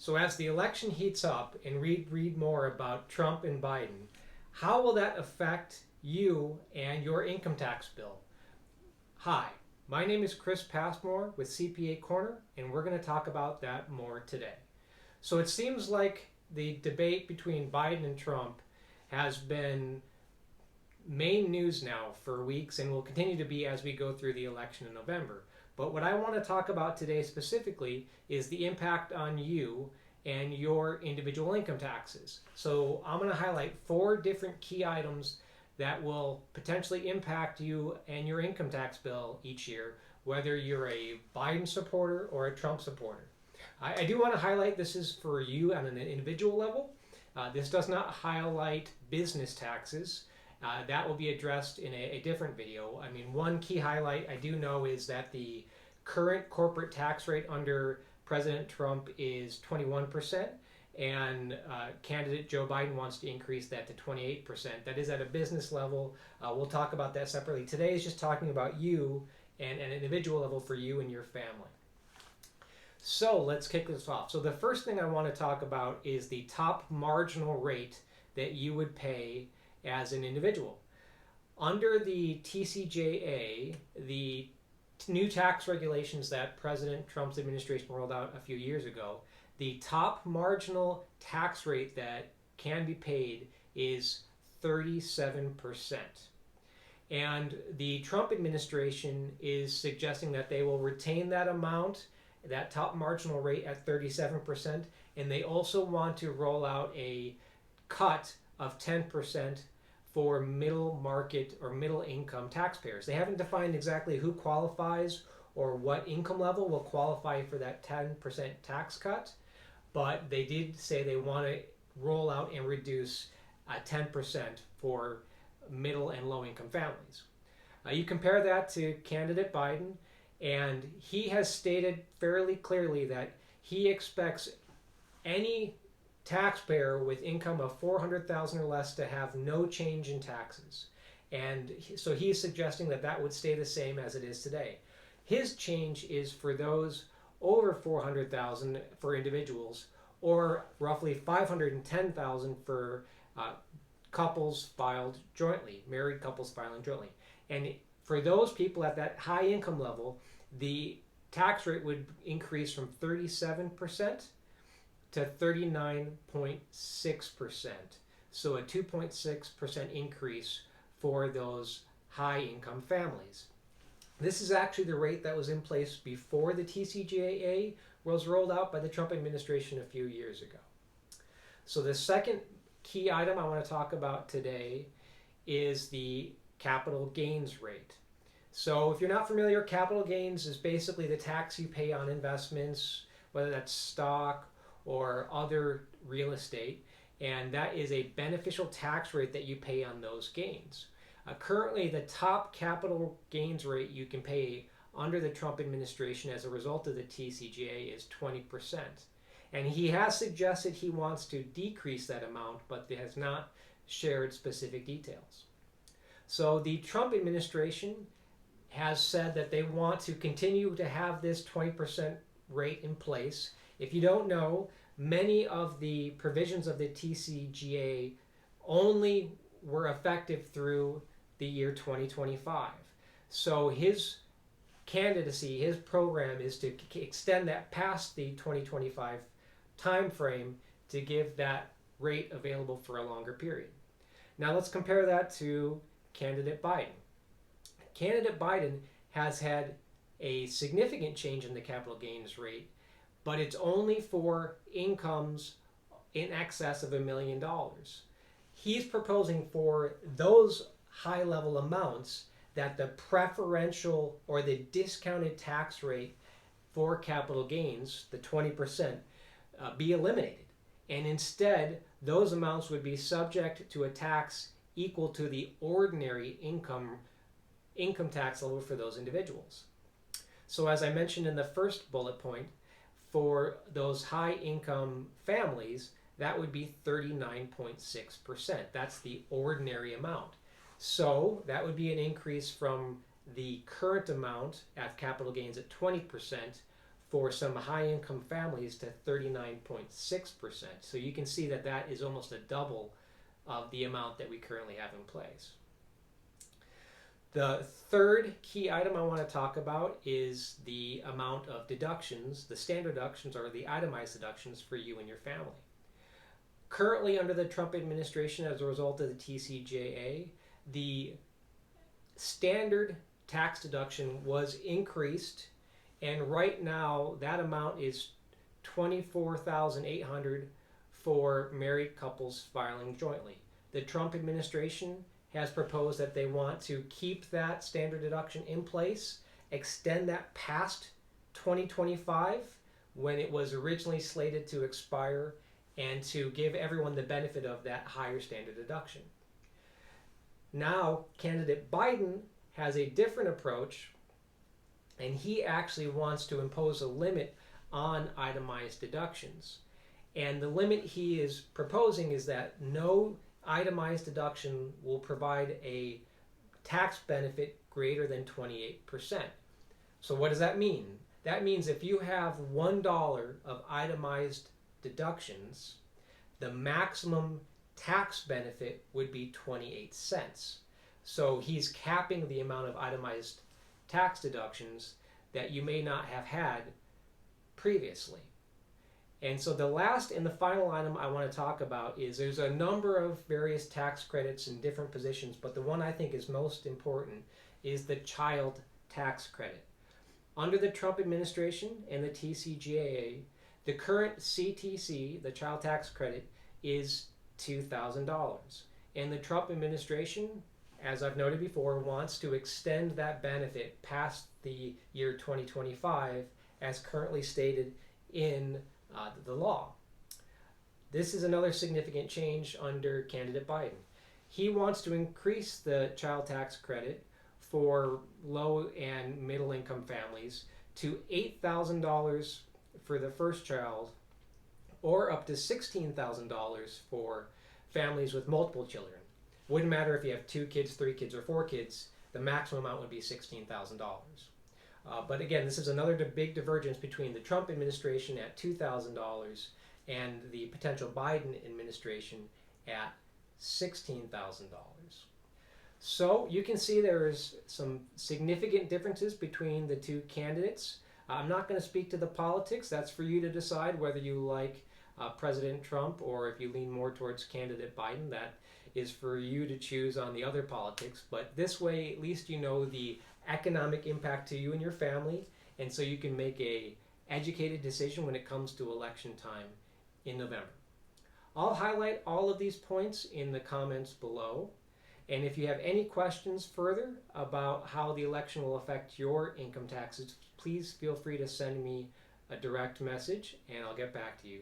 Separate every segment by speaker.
Speaker 1: So as the election heats up and read more about Trump and Biden, how will that affect you and your income tax bill? Hi, my name is Chris Passmore with CPA Corner, and we're going to talk about that more today. So it seems like the debate between Biden and Trump has been main news now for weeks and will continue to be as we go through the election in November. But what I want to talk about today specifically is the impact on you and your individual income taxes. So I'm going to highlight 4 different key items that will potentially impact you and your income tax bill each year, whether you're a Biden supporter or a Trump supporter. I do want to highlight this is for you on an individual level. This does not highlight business taxes. That will be addressed in a different video. I mean, one key highlight I do know is that the current corporate tax rate under President Trump is 21%, and candidate Joe Biden wants to increase that to 28%. That is at a business level. We'll talk about that separately. Today is just talking about you and an individual level for you and your family. So let's kick this off. So the first thing I want to talk about is the top marginal rate that you would pay as an individual. Under the TCJA, the new tax regulations that President Trump's administration rolled out a few years ago, the top marginal tax rate that can be paid is 37%. And the Trump administration is suggesting that they will retain that amount, that top marginal rate at 37%, and they also want to roll out a cut of 10% for middle market or middle income taxpayers. They haven't defined exactly who qualifies or what income level will qualify for that 10% tax cut, but they did say they want to roll out and reduce 10% for middle and low income families. You compare that to candidate Biden, and he has stated fairly clearly that he expects any taxpayer with income of $400,000 or less to have no change in taxes. And so he's suggesting that that would stay the same as it is today. His change is for those over $400,000 for individuals, or roughly $510,000 for couples filed jointly, married couples filing jointly. And for those people at that high income level, the tax rate would increase from 37% to 39.6%. So a 2.6% increase for those high income families. This is actually the rate that was in place before the TCJA was rolled out by the Trump administration a few years ago. So the second key item I want to talk about today is the capital gains rate. So if you're not familiar, capital gains is basically the tax you pay on investments, whether that's stock or other real estate, and that is a beneficial tax rate that you pay on those gains. Currently, the top capital gains rate you can pay under the Trump administration as a result of the TCJA is 20%. And he has suggested he wants to decrease that amount, but has not shared specific details. So the Trump administration has said that they want to continue to have this 20% rate in place. If you don't know, many of the provisions of the TCJA only were effective through the year 2025. So his candidacy, his program is to extend that past the 2025 time frame to give that rate available for a longer period. Now let's compare that to candidate Biden. Candidate Biden has had a significant change in the capital gains rate, but it's only for incomes in excess of $1 million. He's proposing for those high level amounts that the preferential or the discounted tax rate for capital gains, the 20%, be eliminated. And instead, those amounts would be subject to a tax equal to the ordinary income tax level for those individuals. So as I mentioned in the first bullet point, for those high income families, that would be 39.6%. That's the ordinary amount. So that would be an increase from the current amount at capital gains at 20% for some high income families to 39.6%. So you can see that that is almost a double of the amount that we currently have in place. The third key item I want to talk about is the amount of deductions, the standard deductions or the itemized deductions for you and your family. Currently, under the Trump administration, as a result of the TCJA, the standard tax deduction was increased, and right now that amount is $24,800 for married couples filing jointly. The Trump administration has proposed that they want to keep that standard deduction in place, extend that past 2025 when it was originally slated to expire, and to give everyone the benefit of that higher standard deduction. Now, candidate Biden has a different approach, and he actually wants to impose a limit on itemized deductions. And the limit he is proposing is that no itemized deduction will provide a tax benefit greater than 28%. So what does that mean? That means if you have $1 of itemized deductions, the maximum tax benefit would be 28 cents. So he's capping the amount of itemized tax deductions that you may not have had previously. And so the last and the final item I want to talk about is there's a number of various tax credits in different positions, but the one I think is most important is the child tax credit. Under the Trump administration and the TCJA, the current CTC, the child tax credit, is $2,000. And the Trump administration, as I've noted before, wants to extend that benefit past the year 2025 as currently stated in the law. This is another significant change under candidate Biden. He wants to increase the child tax credit for low and middle income families to $8,000 for the first child, or up to $16,000 for families with multiple children. Wouldn't matter if you have 2 kids, 3 kids, or 4 kids, the maximum amount would be $16,000. But again, this is another big divergence between the Trump administration at $2,000 and the potential Biden administration at $16,000. So you can see there's some significant differences between the two candidates. I'm not going to speak to the politics. That's for you to decide whether you like President Trump or if you lean more towards candidate Biden. That is for you to choose on the other politics. But this way, at least you know the economic impact to you and your family, and so you can make a educated decision when it comes to election time in November. I'll highlight all of these points in the comments below, and if you have any questions further about how the election will affect your income taxes, please feel free to send me a direct message and I'll get back to you.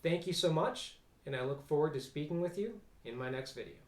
Speaker 1: Thank you so much, and I look forward to speaking with you in my next video.